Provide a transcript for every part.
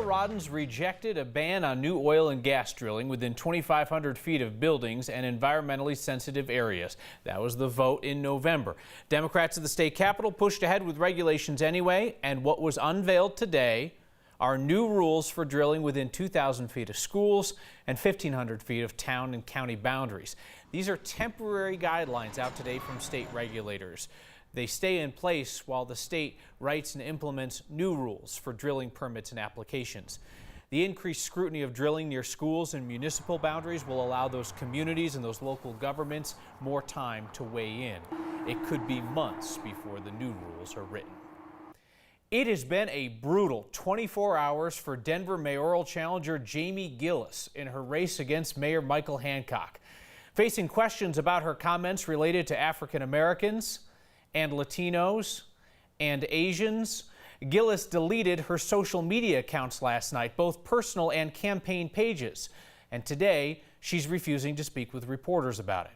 Coloradans rejected a ban on new oil and gas drilling within 2,500 feet of buildings and environmentally sensitive areas. That was the vote in November. Democrats at the state capitol pushed ahead with regulations anyway, and what was unveiled today are new rules for drilling within 2,000 feet of schools and 1,500 feet of town and county boundaries. These are temporary guidelines out today from state regulators. They stay in place while the state writes and implements new rules for drilling permits and applications. The increased scrutiny of drilling near schools and municipal boundaries will allow those communities and those local governments more time to weigh in. It could be months before the new rules are written. It has been a brutal 24 hours for Denver mayoral challenger Jamie Gillis in her race against Mayor Michael Hancock. Facing questions about her comments related to African Americans and Latinos and Asians, Gillis deleted her social media accounts last night, both personal and campaign pages. And today, she's refusing to speak with reporters about it.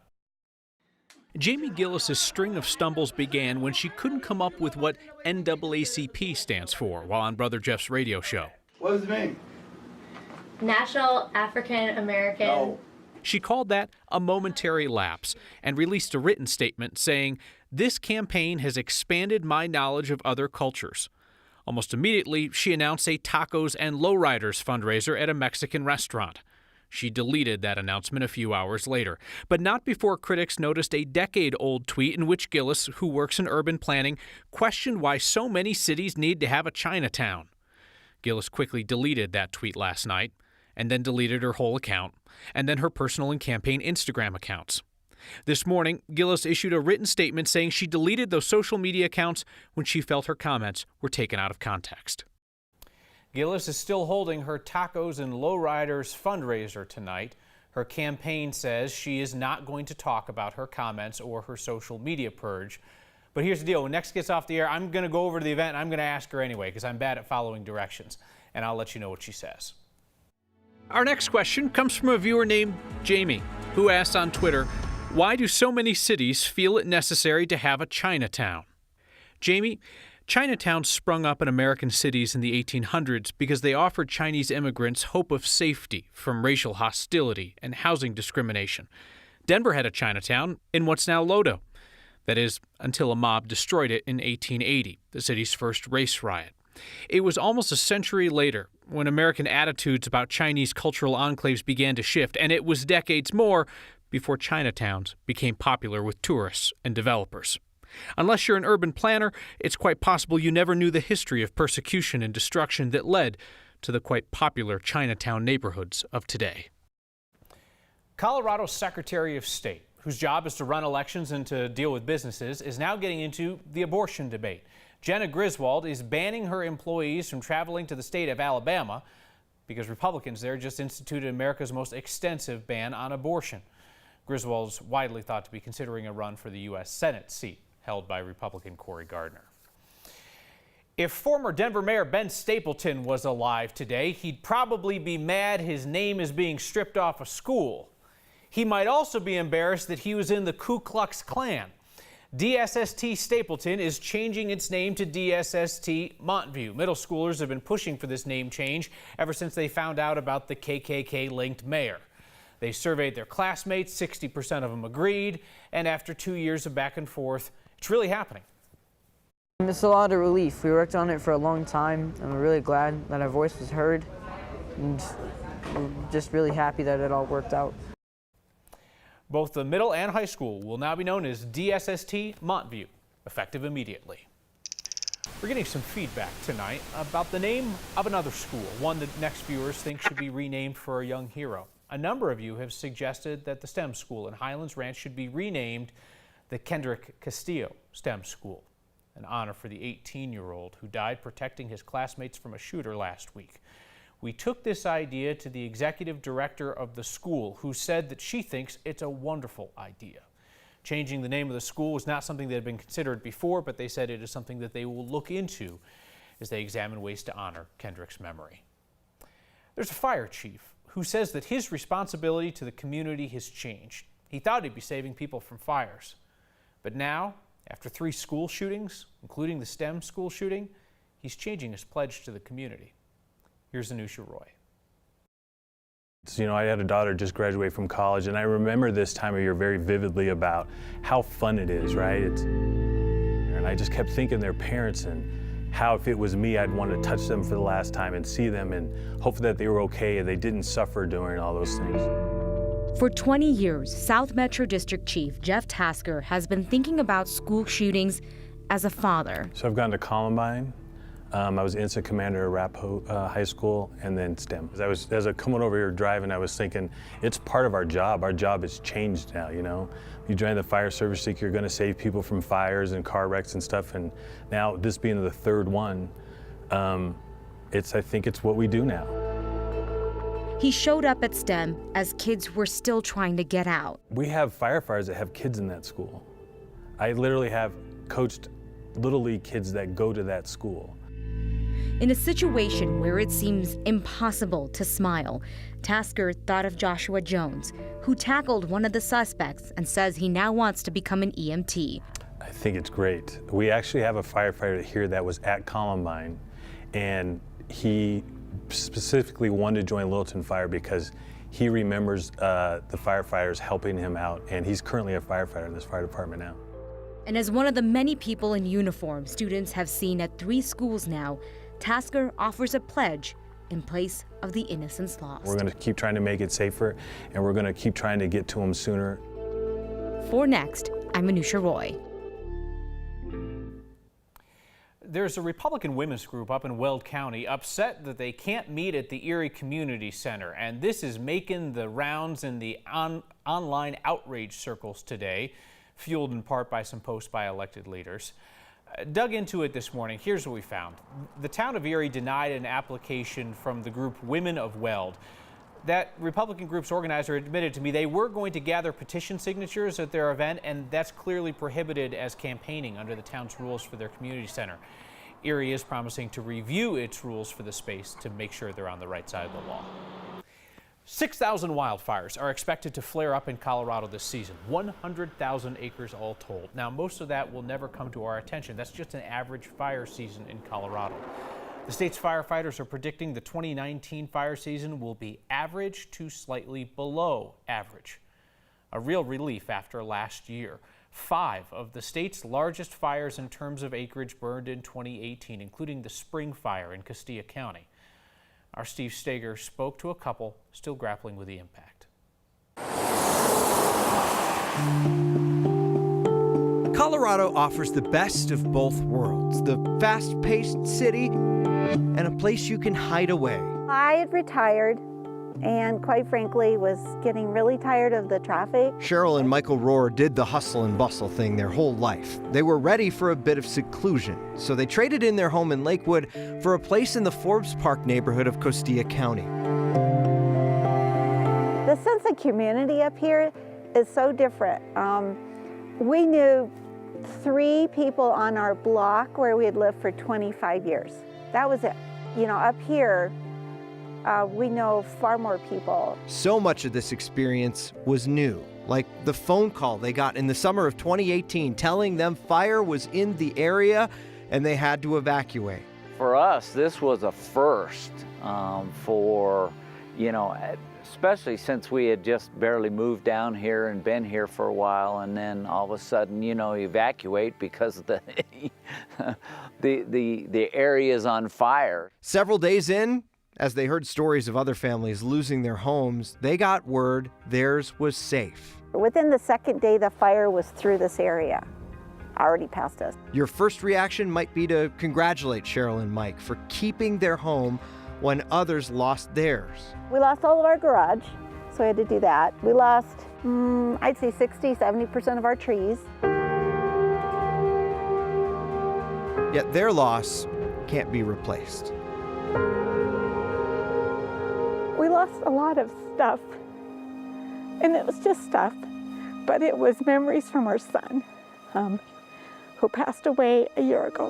Jamie Gillis's string of stumbles began when she couldn't come up with what NAACP stands for while on Brother Jeff's radio show. What does it mean? National African American. No. She called that a momentary lapse and released a written statement saying, "This campaign has expanded my knowledge of other cultures." Almost immediately, she announced a tacos and lowriders fundraiser at a Mexican restaurant. She deleted that announcement a few hours later, but not before critics noticed a decade-old tweet in which Gillis, who works in urban planning, questioned why so many cities need to have a Chinatown. Gillis quickly deleted that tweet last night, and then deleted her whole account, and then her personal and campaign Instagram accounts. This morning, Gillis issued a written statement saying she deleted those social media accounts when she felt her comments were taken out of context. Gillis is still holding her Tacos and Lowriders fundraiser tonight. Her campaign says she is not going to talk about her comments or her social media purge. But here's the deal. When next gets off the air, I'm going to go over to the event and I'm going to ask her anyway because I'm bad at following directions. And I'll let you know what she says. Our next question comes from a viewer named Jamie, who asked on Twitter, "Why do so many cities feel it necessary to have a Chinatown?" Jamie, Chinatowns sprung up in American cities in the 1800s because they offered Chinese immigrants hope of safety from racial hostility and housing discrimination. Denver had a Chinatown in what's now Lodo. That is, until a mob destroyed it in 1880, the city's first race riot. It was almost a century later when American attitudes about Chinese cultural enclaves began to shift, and it was decades more before Chinatowns became popular with tourists and developers. Unless you're an urban planner, it's quite possible you never knew the history of persecution and destruction that led to the quite popular Chinatown neighborhoods of today. Colorado's Secretary of State, whose job is to run elections and to deal with businesses, is now getting into the abortion debate. Jenna Griswold is banning her employees from traveling to the state of Alabama because Republicans there just instituted America's most extensive ban on abortion. Griswold's widely thought to be considering a run for the U.S. Senate seat held by Republican Cory Gardner. If former Denver Mayor Ben Stapleton was alive today, he'd probably be mad his name is being stripped off a school. He might also be embarrassed that he was in the Ku Klux Klan. DSST Stapleton is changing its name to DSST Montview. Middle schoolers have been pushing for this name change ever since they found out about the KKK-linked mayor. They surveyed their classmates, 60% of them agreed, and after 2 years of back and forth, it's really happening. It's a lot of relief. We worked on it for a long time, and we're really glad that our voice was heard, and we're just really happy that it all worked out. Both the middle and high school will now be known as DSST Montview, effective immediately. We're getting some feedback tonight about the name of another school, one that next viewers think should be renamed for a young hero. A number of you have suggested that the STEM school in Highlands Ranch should be renamed the Kendrick Castillo STEM School, an honor for the 18-year-old who died protecting his classmates from a shooter last week. We took this idea to the executive director of the school, who said that she thinks it's a wonderful idea. Changing the name of the school was not something that had been considered before, but they said it is something that they will look into as they examine ways to honor Kendrick's memory. There's a fire chief who says that his responsibility to the community has changed. He thought he'd be saving people from fires. But now, after 3 school shootings, including the STEM school shooting, he's changing his pledge to the community. Here's Anusha Roy. So, I had a daughter just graduate from college, and I remember this time of year very vividly about how fun it is, right? And I just kept thinking their parents and how if it was me, I'd want to touch them for the last time and see them and hope that they were okay and they didn't suffer during all those things. For 20 years, South Metro District Chief Jeff Tasker has been thinking about school shootings as a father. So I've gone to Columbine. I was instant commander at Arapahoe High School, and then STEM. As I was coming over here driving, I was thinking, it's part of our job. Our job has changed now, You join the fire service, think you're gonna save people from fires and car wrecks and stuff, and now this being the third one, I think it's what we do now. He showed up at STEM as kids were still trying to get out. We have firefighters that have kids in that school. I literally have coached Little League kids that go to that school. In a situation where it seems impossible to smile, Tasker thought of Joshua Jones, who tackled one of the suspects and says he now wants to become an EMT. I think it's great. We actually have a firefighter here that was at Columbine, and he specifically wanted to join Littleton Fire because he remembers the firefighters helping him out, and he's currently a firefighter in this fire department now. And as one of the many people in uniform students have seen at 3 schools now, Tasker offers a pledge in place of the innocents lost. We're going to keep trying to make it safer, and we're going to keep trying to get to them sooner. For Next, I'm Anusha Roy. There's a Republican women's group up in Weld County upset that they can't meet at the Erie Community Center, and this is making the rounds in the online outrage circles today, fueled in part by some posts by elected leaders. Dug into it this morning. Here's what we found. The town of Erie denied an application from the group Women of Weld. That Republican group's organizer admitted to me they were going to gather petition signatures at their event, and that's clearly prohibited as campaigning under the town's rules for their community center. Erie is promising to review its rules for the space to make sure they're on the right side of the law. 6,000 wildfires are expected to flare up in Colorado this season, 100,000 acres all told. Now, most of that will never come to our attention. That's just an average fire season in Colorado. The state's firefighters are predicting the 2019 fire season will be average to slightly below average. A real relief after last year. 5 of the state's largest fires in terms of acreage burned in 2018, including the Spring Fire in Castilla County. Our Steve Steger spoke to a couple still grappling with the impact. Colorado offers the best of both worlds, the fast-paced city and a place you can hide away. I had retired and quite frankly was getting really tired of the traffic. Cheryl and Michael Rohr did the hustle and bustle thing their whole life. They were ready for a bit of seclusion, so they traded in their home in Lakewood for a place in the Forbes Park neighborhood of Castilla County. The sense of community up here is so different. We knew 3 people on our block where we had lived for 25 years. That was it. Up here, we know far more people. So much of this experience was new, like the phone call they got in the summer of 2018 telling them fire was in the area and they had to evacuate. For us, this was a first especially since we had just barely moved down here and been here for a while, and then all of a sudden, evacuate because the area is on fire. Several days in, as they heard stories of other families losing their homes, they got word theirs was safe. Within the second day, the fire was through this area, already past us. Your first reaction might be to congratulate Cheryl and Mike for keeping their home when others lost theirs. We lost all of our garage, so we had to do that. We lost, I'd say 60-70% of our trees. Yet their loss can't be replaced. We lost a lot of stuff, and it was just stuff, but it was memories from our son, who passed away a year ago.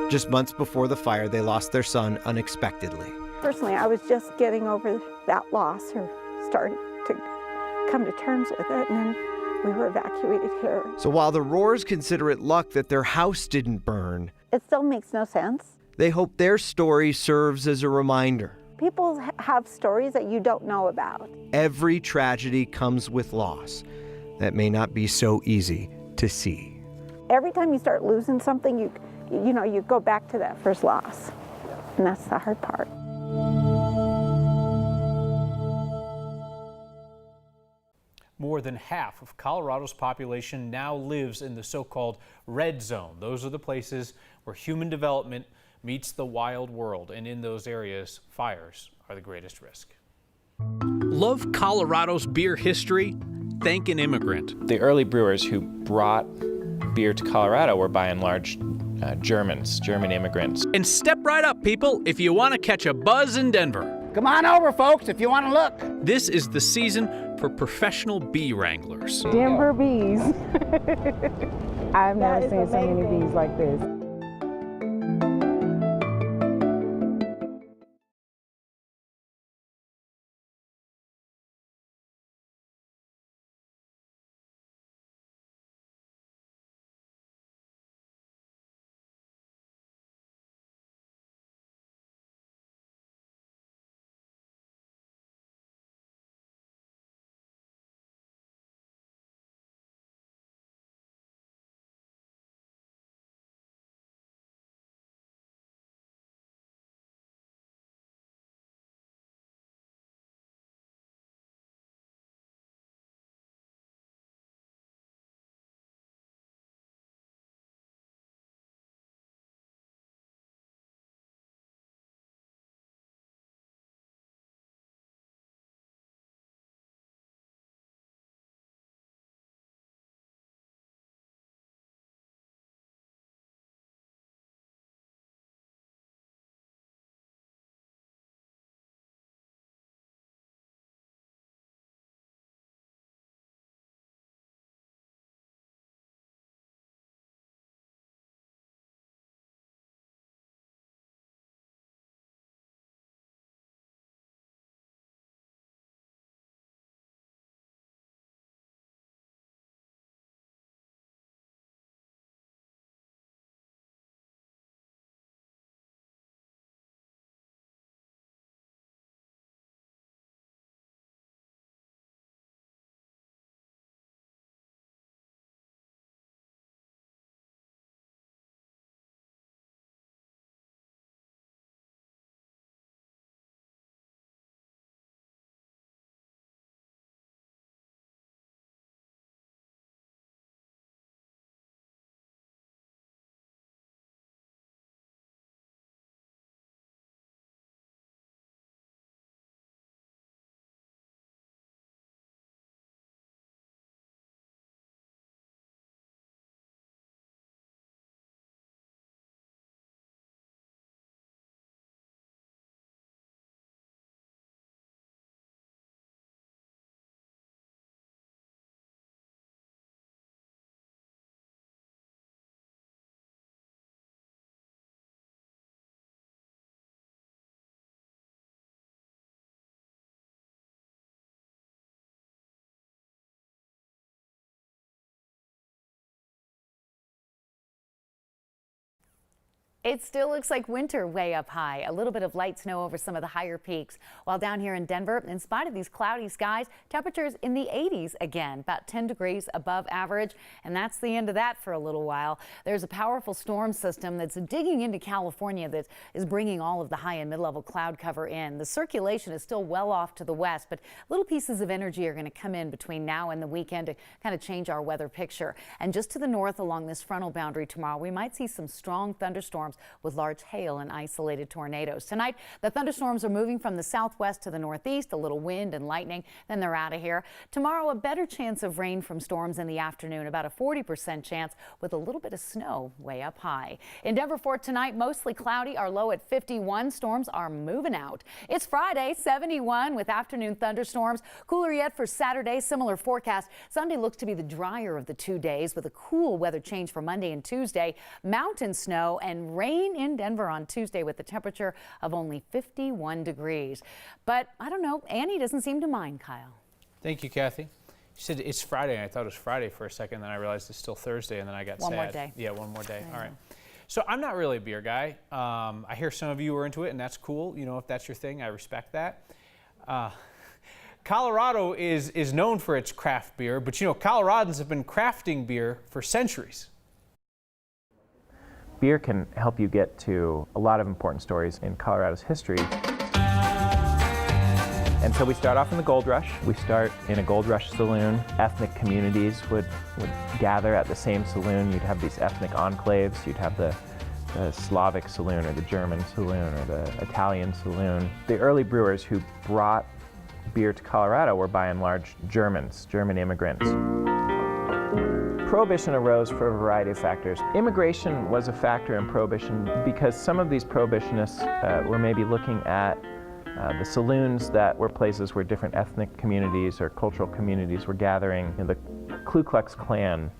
Just months before the fire, they lost their son unexpectedly. Personally, I was just getting over that loss, or starting to come to terms with it, and then we were evacuated here. So while the Rohrs consider it luck that their house didn't burn, It still makes no sense. They hope their story serves as a reminder. People have stories that you don't know about. Every tragedy comes with loss that may not be so easy to see. Every time you start losing something, you go back to that first loss. And that's the hard part. More than half of Colorado's population now lives in the so-called red zone. Those are the places where human development meets the wild world, and in those areas, fires are the greatest risk. Love Colorado's beer history? Thank an immigrant. The early brewers who brought beer to Colorado were by and large German immigrants. And step right up, people, if you want to catch a buzz in Denver. Come on over, folks, if you want to look. This is the season for professional bee wranglers. Denver bees. I've never seen so many bees like this. It still looks like winter way up high. A little bit of light snow over some of the higher peaks. While down here in Denver, in spite of these cloudy skies, temperatures in the 80s again, about 10 degrees above average. And that's the end of that for a little while. There's a powerful storm system that's digging into California that is bringing all of the high and mid-level cloud cover in. The circulation is still well off to the west, but little pieces of energy are going to come in between now and the weekend to kind of change our weather picture. And just to the north along this frontal boundary tomorrow, we might see some strong thunderstorms with large hail and isolated tornadoes. Tonight, the thunderstorms are moving from the southwest to the northeast, a little wind and lightning, then they're out of here. Tomorrow, a better chance of rain from storms in the afternoon, about a 40% chance with a little bit of snow way up high. In Denver for tonight, mostly cloudy, our low at 51. Storms are moving out. It's Friday, 71 with afternoon thunderstorms. Cooler yet for Saturday, similar forecast. Sunday looks to be the drier of the 2 days with a cool weather change for Monday and Tuesday. Mountain snow and rain in Denver on Tuesday with a temperature of only 51 degrees. But I don't know, Annie doesn't seem to mind, Kyle. Thank you, Kathy. She said it's Friday, and I thought it was Friday for a second, then I realized it's still Thursday, and then I got sad. One more day. Yeah, one more day. All right. So I'm not really a beer guy. I hear some of you are into it, and that's cool. You know, if that's your thing, I respect that. Colorado is known for its craft beer, but you know, Coloradans have been crafting beer for centuries. Beer can help you get to a lot of important stories in Colorado's history. And so we start off in the Gold Rush. We start in a Gold Rush saloon. Ethnic communities would gather at the same saloon. You'd have these ethnic enclaves. You'd have the Slavic saloon or the German saloon or the Italian saloon. The early brewers who brought beer to Colorado were by and large Germans, German immigrants. Prohibition arose for a variety of factors. Immigration was a factor in Prohibition because some of these prohibitionists were maybe looking at the saloons that were places where different ethnic communities or cultural communities were gathering. You know, the Ku Klux Klan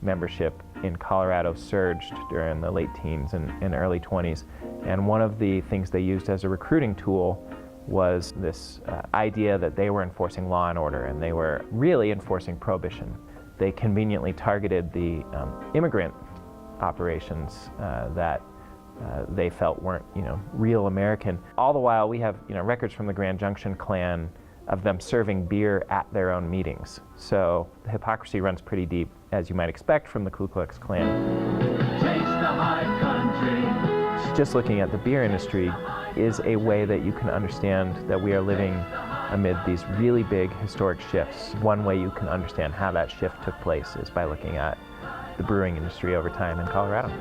membership in Colorado surged during the late teens and early 20s. And one of the things they used as a recruiting tool was this idea that they were enforcing law and order, and they were really enforcing Prohibition. They conveniently targeted the immigrant operations that they felt weren't, you know, real American. All the while, we have, you know, records from the Grand Junction Klan of them serving beer at their own meetings. So the hypocrisy runs pretty deep, as you might expect from the Ku Klux Klan. Taste the high country. Just looking at the beer industry is a way that you can understand that we are living amid these really big historic shifts. One way you can understand how that shift took place is by looking at the brewing industry over time in Colorado.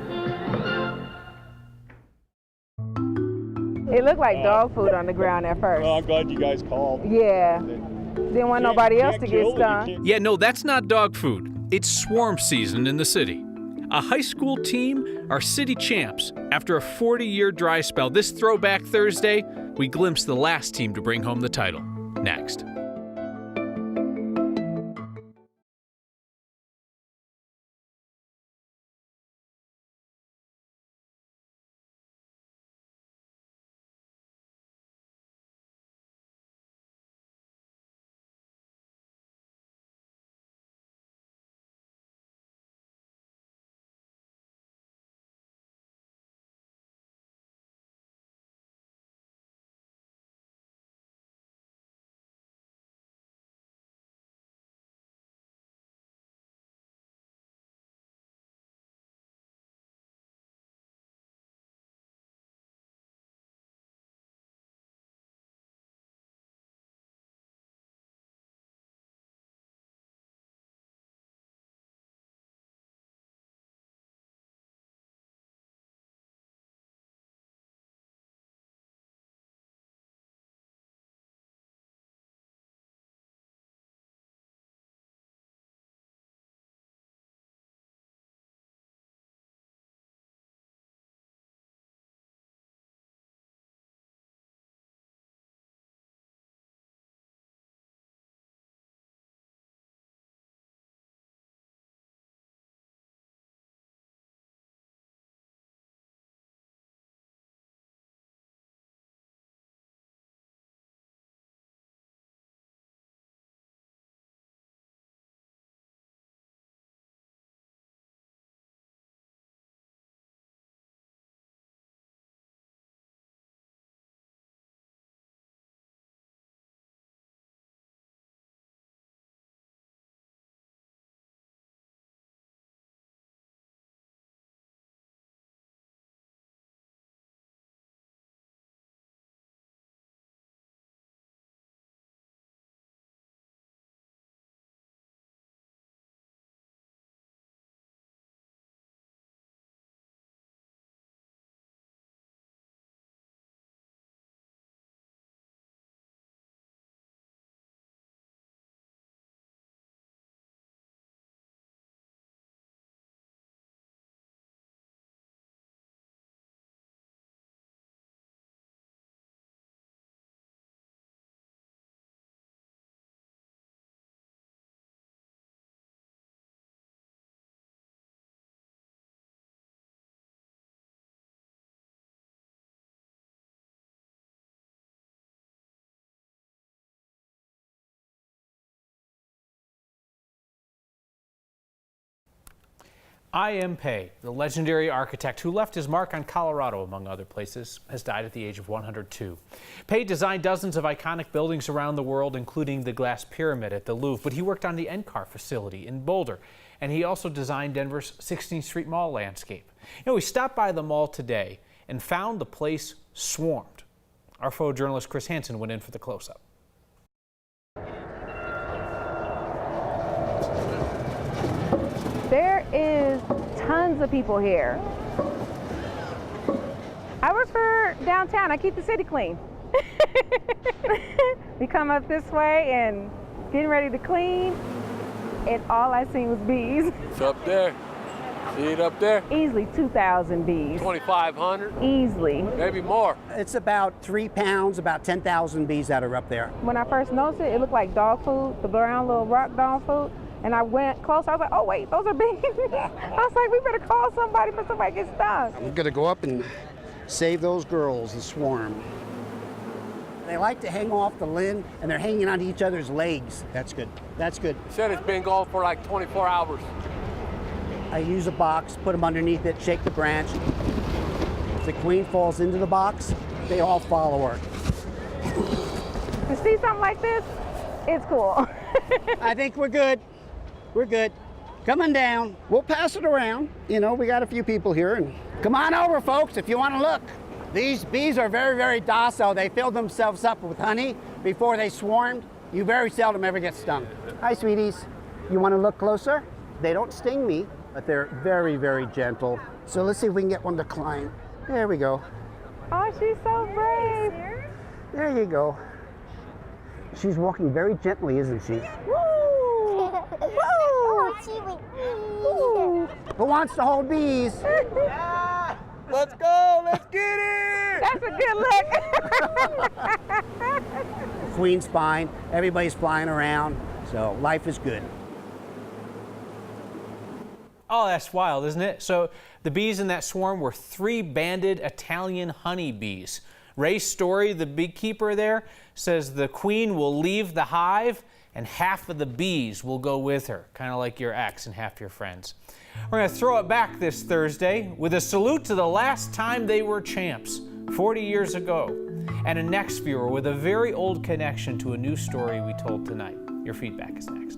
It looked like dog food on the ground at first. Well, I'm glad you guys called. Yeah. Didn't want nobody else to get stung. Yeah, no, that's not dog food. It's swarm season in the city. A high school team are city champs. After a 40-year dry spell, this Throwback Thursday, we glimpse the last team to bring home the title. Next. I.M. Pei, the legendary architect who left his mark on Colorado, among other places, has died at the age of 102. Pei designed dozens of iconic buildings around the world, including the Glass Pyramid at the Louvre, but he worked on the NCAR facility in Boulder, and he also designed Denver's 16th Street Mall landscape. We stopped by the mall today and found the place swarmed. Our photojournalist Chris Hansen went in for the close-up. There is tons of people here. I work for downtown. I keep the city clean. We come up this way and getting ready to clean, and all I seen was bees. It's up there. See it up there? Easily 2,000 bees. 2,500? Easily. Maybe more. It's about 3 pounds, about 10,000 bees that are up there. When I first noticed it, it looked like dog food, the brown little rock dog food. And I went closer, I was like, oh wait, those are bees. I was like, we better call somebody before somebody gets stung. I'm gonna go up and save those girls, the swarm. They like to hang off the limb, and they're hanging onto each other's legs. That's good, that's good. He said it's been going for like 24 hours. I use a box, put them underneath it, shake the branch. If the queen falls into the box, they all follow her. You see something like this? It's cool. I think we're good. We're good. Come on down. We'll pass it around. You know, we got a few people here. And come on over, folks, if you want to look. These bees are very, very docile. They fill themselves up with honey before they swarmed. You very seldom ever get stung. Hi, sweeties. You want to look closer? They don't sting me, but they're very, very gentle. So let's see if we can get one to climb. There we go. Oh, she's so brave. There you go. She's walking very gently, isn't she? Woo! Woo! Who wants to hold bees? Yeah! Let's go! Let's get it! That's a good look. Queen's fine. Everybody's flying around. So life is good. Oh, that's wild, isn't it? So the bees in that swarm were 3 banded Italian honeybees. Ray Story, the beekeeper there, says the queen will leave the hive and half of the bees will go with her, kind of like your ex and half your friends. We're going to throw it back this Thursday with a salute to the last time they were champs, 40 years ago, and a next viewer with a very old connection to a new story we told tonight. Your feedback is next.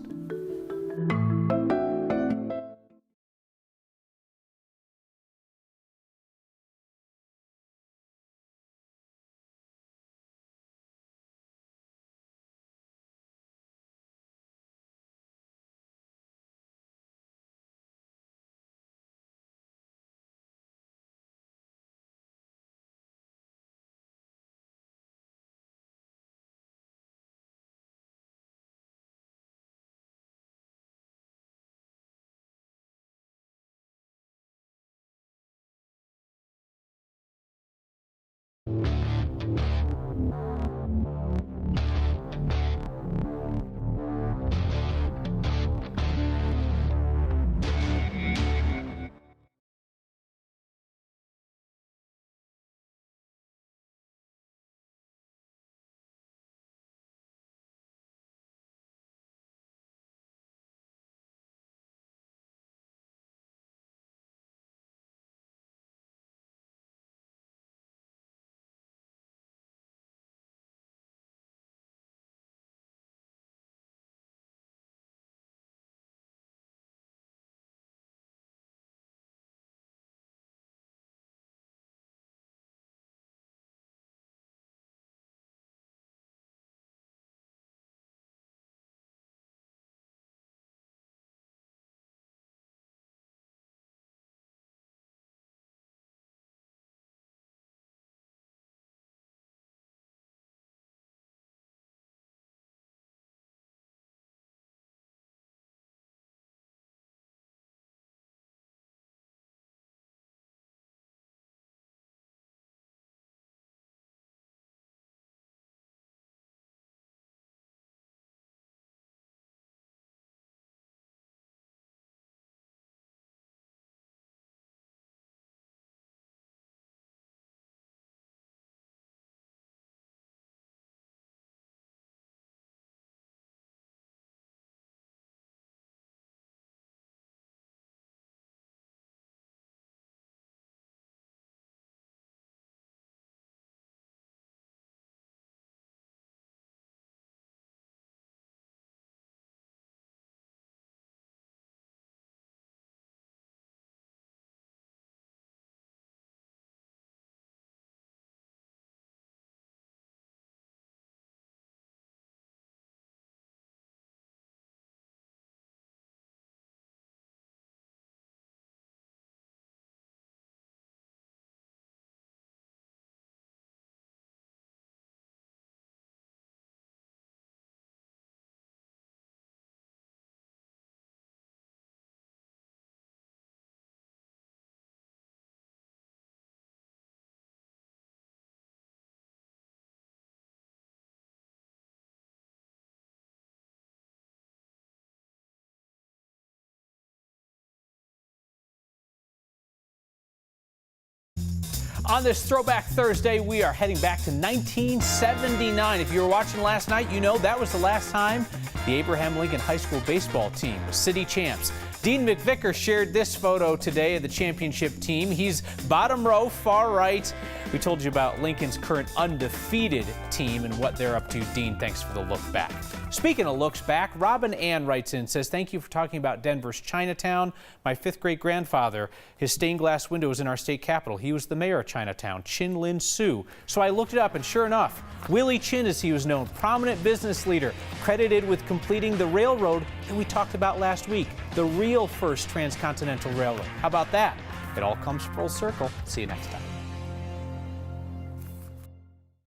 On this Throwback Thursday, we are heading back to 1979. If you were watching last night, you know that was the last time the Abraham Lincoln High School baseball team was city champs. Dean McVicker shared this photo today of the championship team. He's bottom row, far right. We told you about Lincoln's current undefeated team and what they're up to. Dean, thanks for the look back. Speaking of looks back, Robin Ann writes in and says, thank you for talking about Denver's Chinatown. My fifth great grandfather, his stained glass window was in our state capitol. He was the mayor of Chinatown, Chin Lin Soo. So I looked it up, and sure enough, Willie Chin, as he was known, prominent business leader, credited with completing the railroad that we talked about last week, the real first transcontinental railroad. How about that? It all comes full circle. See you next time.